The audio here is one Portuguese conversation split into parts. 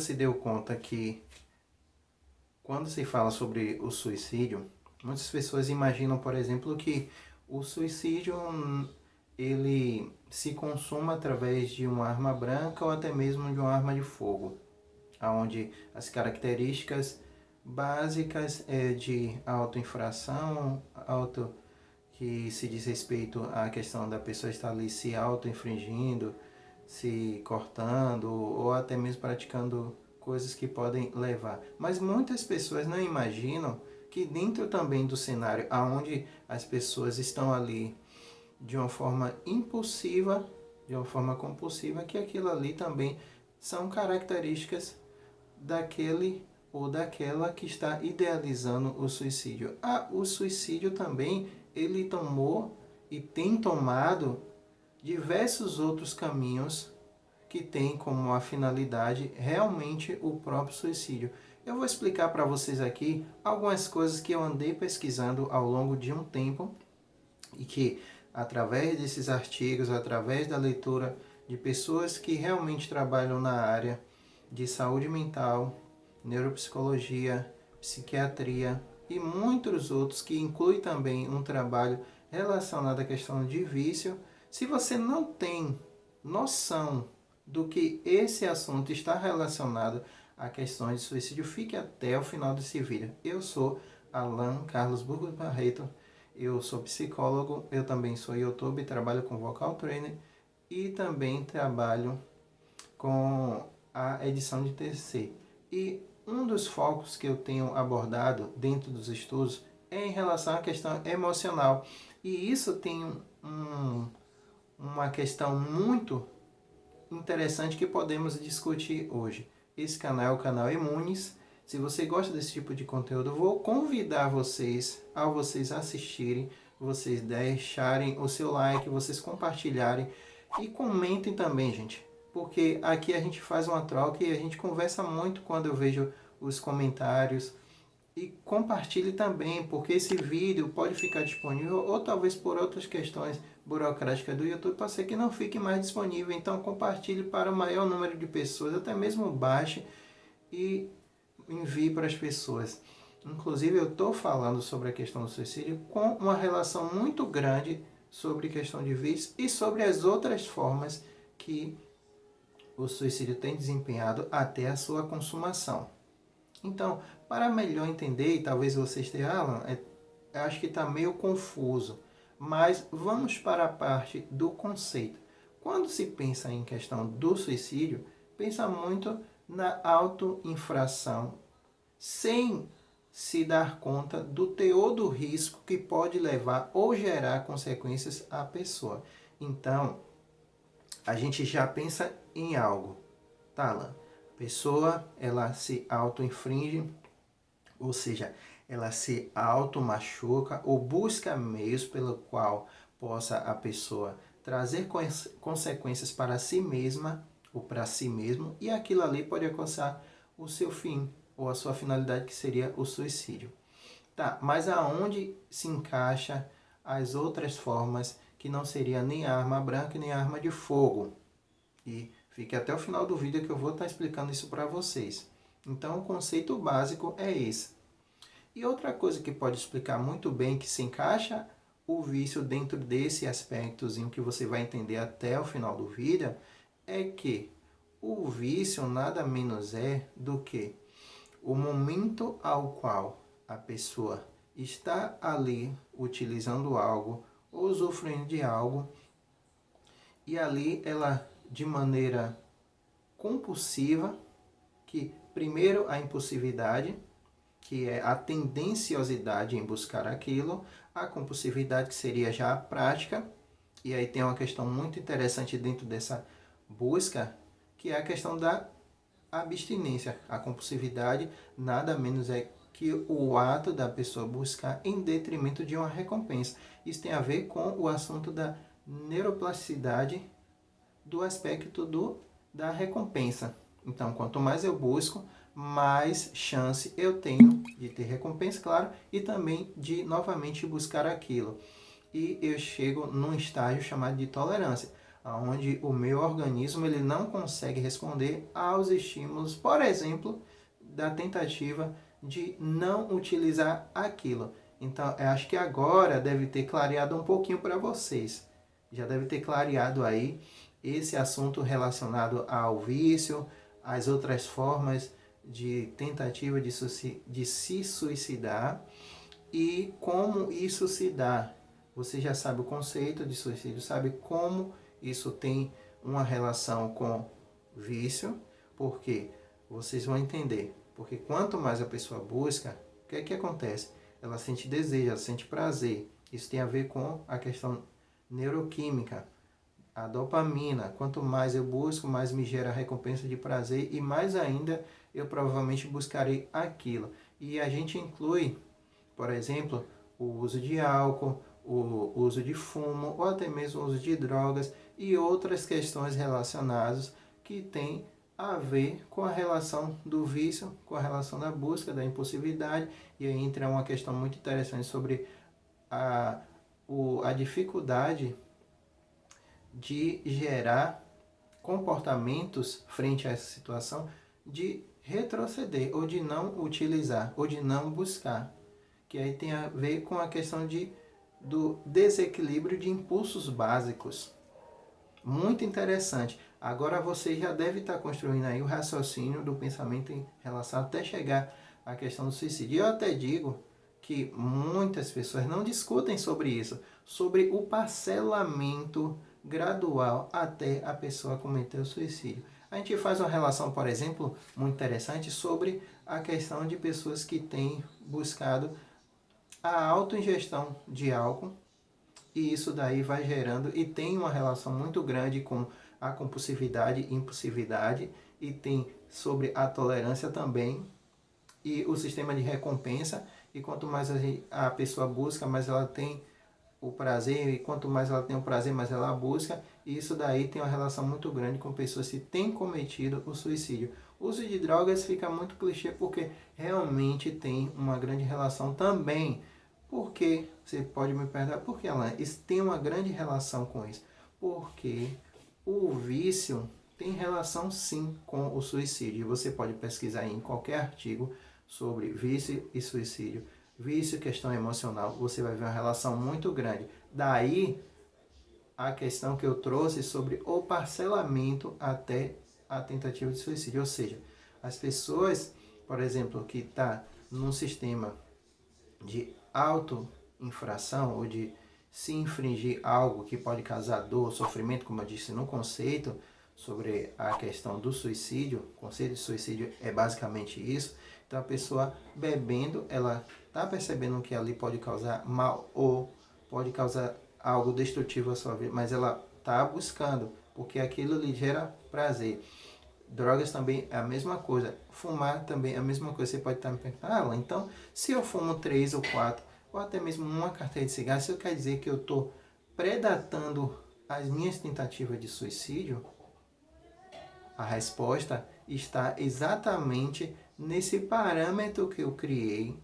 se deu conta que quando se fala sobre o suicídio, muitas pessoas imaginam, por exemplo, que o suicídio ele se consuma através de uma arma branca ou até mesmo de uma arma de fogo, onde as características básicas é de autoinfração, que se diz respeito à questão da pessoa estar ali se auto-infringindo, se cortando ou até mesmo praticando coisas que podem levar. Mas muitas pessoas não imaginam que dentro também do cenário onde as pessoas estão ali de uma forma impulsiva, de uma forma compulsiva, que aquilo ali também são características daquele ou daquela que está idealizando o suicídio. O suicídio também, ele tomou e tem tomado diversos outros caminhos que tem como a finalidade realmente o próprio suicídio. Eu vou explicar para vocês aqui algumas coisas que eu andei pesquisando ao longo de um tempo e que, através desses artigos, através da leitura de pessoas que realmente trabalham na área de saúde mental, neuropsicologia, psiquiatria e muitos outros, que inclui também um trabalho relacionado à questão de vício. Se você não tem noção do que esse assunto está relacionado a questões de suicídio, fique até o final desse vídeo. Eu sou Alan Carlos Burgos Barreto, eu sou psicólogo, eu também sou YouTube, trabalho com vocal trainer e também trabalho com a edição de TCC. E um dos focos que eu tenho abordado dentro dos estudos é em relação à questão emocional. E isso tem uma questão muito interessante que podemos discutir hoje. Esse canal é o canal Imunes. Se você gosta desse tipo de conteúdo, eu vou convidar vocês, ao vocês assistirem, vocês deixarem o seu like, vocês compartilharem e comentem também, gente. Porque aqui a gente faz uma troca e a gente conversa muito quando eu vejo os comentários. E compartilhe também, porque esse vídeo pode ficar disponível ou talvez por outras questões burocráticas do YouTube pode ser que não fique mais disponível. Então compartilhe para o maior número de pessoas, até mesmo baixe e envie para as pessoas. Inclusive eu estou falando sobre a questão do suicídio com uma relação muito grande sobre a questão de vício e sobre as outras formas que o suicídio tem desempenhado até a sua consumação. Então, para melhor entender, e talvez você esteja, Alan, eu acho que está meio confuso, mas vamos para a parte do conceito. Quando se pensa em questão do suicídio, pensa muito na autoinfração, sem se dar conta do teor do risco que pode levar ou gerar consequências à pessoa. Então, a gente já pensa em algo, tá, Alan? A pessoa, ela se auto-infringe, ou seja, ela se auto-machuca ou busca meios pelo qual possa a pessoa trazer consequências para si mesma ou para si mesmo, e aquilo ali pode alcançar o seu fim ou a sua finalidade, que seria o suicídio. Tá, mas aonde se encaixa as outras formas que não seria nem a arma branca nem a arma de fogo? E fique até o final do vídeo que eu vou estar explicando isso para vocês. Então, o conceito básico é esse. E outra coisa que pode explicar muito bem que se encaixa o vício dentro desse aspectozinho que você vai entender até o final do vídeo, é que o vício nada menos é do que o momento ao qual a pessoa está ali utilizando algo, ou usufruindo de algo, e ali ela, de maneira compulsiva, que primeiro a impulsividade, que é a tendenciosidade em buscar aquilo, a compulsividade, que seria já a prática, e aí tem uma questão muito interessante dentro dessa busca, que é a questão da abstinência. A compulsividade nada menos é que o ato da pessoa buscar em detrimento de uma recompensa. Isso tem a ver com o assunto da neuroplasticidade do aspecto da recompensa. Então, quanto mais eu busco, mais chance eu tenho de ter recompensa, claro, e também de novamente buscar aquilo. E eu chego num estágio chamado de tolerância, onde o meu organismo ele não consegue responder aos estímulos, por exemplo, da tentativa de não utilizar aquilo. Então, eu acho que agora deve ter clareado um pouquinho para vocês. Já deve ter clareado aí esse assunto relacionado ao vício, às outras formas de tentativa de se suicidar e como isso se dá. Você já sabe o conceito de suicídio, sabe como isso tem uma relação com vício, porque vocês vão entender. Porque quanto mais a pessoa busca, o que é que acontece? Ela sente desejo, ela sente prazer. Isso tem a ver com a questão neuroquímica, a dopamina. Quanto mais eu busco, mais me gera recompensa de prazer e mais ainda eu provavelmente buscarei aquilo. E a gente inclui, por exemplo, o uso de álcool, o uso de fumo ou até mesmo o uso de drogas e outras questões relacionadas que têm a ver com a relação do vício, com a relação da busca, da impulsividade. E aí entra uma questão muito interessante sobre a dificuldade de gerar comportamentos frente a essa situação de retroceder ou de não utilizar ou de não buscar, que aí tem a ver com a questão do desequilíbrio de impulsos básicos. Muito interessante. Agora você já deve estar construindo aí o raciocínio do pensamento em relação até chegar à questão do suicídio. Eu até digo que muitas pessoas não discutem sobre isso, sobre o parcelamento gradual até a pessoa cometer o suicídio. A gente faz uma relação, por exemplo, muito interessante sobre a questão de pessoas que têm buscado a autoingestão de álcool, e isso daí vai gerando e tem uma relação muito grande com a compulsividade e impulsividade, e tem sobre a tolerância também e o sistema de recompensa. E quanto mais a pessoa busca, mais ela tem o prazer, e quanto mais ela tem o prazer, mais ela busca, e isso daí tem uma relação muito grande com pessoas que têm cometido o suicídio. O uso de drogas fica muito clichê porque realmente tem uma grande relação também. Porque, você pode me perguntar, por que, Alan? Isso tem uma grande relação com isso. Porque o vício tem relação sim com o suicídio. Você pode pesquisar em qualquer artigo sobre vício e suicídio. Vício, questão emocional, você vai ver uma relação muito grande. Daí a questão que eu trouxe sobre o parcelamento até a tentativa de suicídio. Ou seja, as pessoas, por exemplo, que estão num sistema de auto-infração ou de se infringir algo que pode causar dor, sofrimento, como eu disse no conceito sobre a questão do suicídio, o conceito de suicídio é basicamente isso. Então a pessoa bebendo, ela está percebendo que ali pode causar mal ou pode causar algo destrutivo à sua vida, mas ela está buscando, porque aquilo lhe gera prazer. Drogas também é a mesma coisa. Fumar também é a mesma coisa. Você pode estar me perguntando, então, se eu fumo 3 ou 4, ou até mesmo uma carteira de cigarro, isso quer dizer que eu estou predatando as minhas tentativas de suicídio? A resposta está exatamente nesse parâmetro que eu criei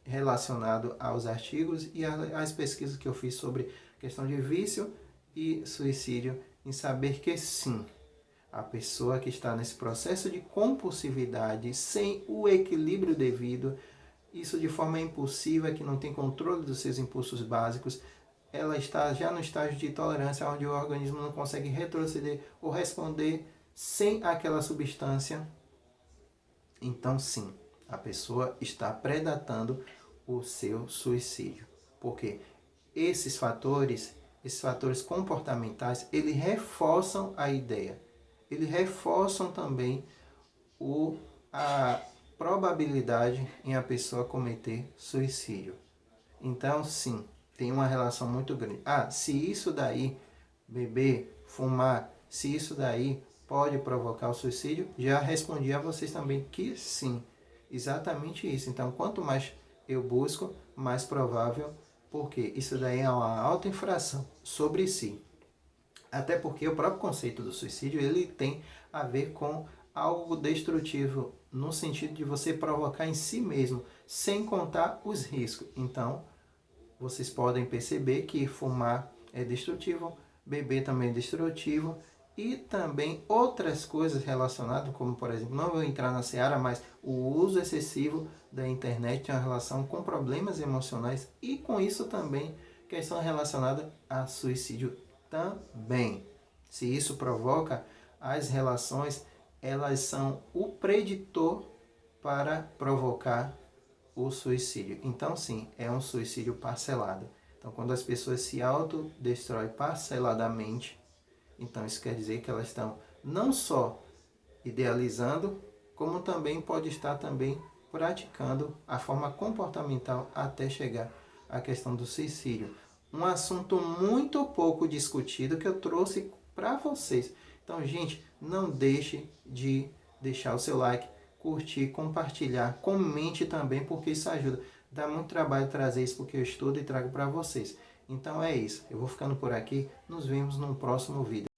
relacionado aos artigos e às pesquisas que eu fiz sobre questão de vício e suicídio, em saber que sim, a pessoa que está nesse processo de compulsividade, sem o equilíbrio devido, isso de forma impulsiva, que não tem controle dos seus impulsos básicos, ela está já no estágio de tolerância, onde o organismo não consegue retroceder ou responder sem aquela substância. Então sim, a pessoa está predatando o seu suicídio. Porque esses fatores comportamentais, eles reforçam a ideia. Eles reforçam também a probabilidade em a pessoa cometer suicídio. Então, sim, tem uma relação muito grande. Se isso daí, beber, fumar, se isso daí pode provocar o suicídio, já respondi a vocês também que sim, exatamente isso. Então, quanto mais eu busco, mais provável, porque isso daí é uma autoinfração sobre si. Até porque o próprio conceito do suicídio, ele tem a ver com algo destrutivo, no sentido de você provocar em si mesmo, sem contar os riscos. Então, vocês podem perceber que fumar é destrutivo, beber também é destrutivo, e também outras coisas relacionadas, como por exemplo, não vou entrar na seara, mas o uso excessivo da internet tem uma relação com problemas emocionais e com isso também questão relacionada a suicídio também. Se isso provoca as relações, elas são o preditor para provocar o suicídio. Então, sim, é um suicídio parcelado. Então, quando as pessoas se autodestroem parceladamente, então isso quer dizer que elas estão não só idealizando, como também pode estar também praticando a forma comportamental até chegar à questão do suicídio. Um assunto muito pouco discutido que eu trouxe para vocês. Então, gente, não deixe de deixar o seu like, curtir, compartilhar, comente também, porque isso ajuda. Dá muito trabalho trazer isso porque eu estudo e trago para vocês. Então é isso. Eu vou ficando por aqui. Nos vemos no próximo vídeo.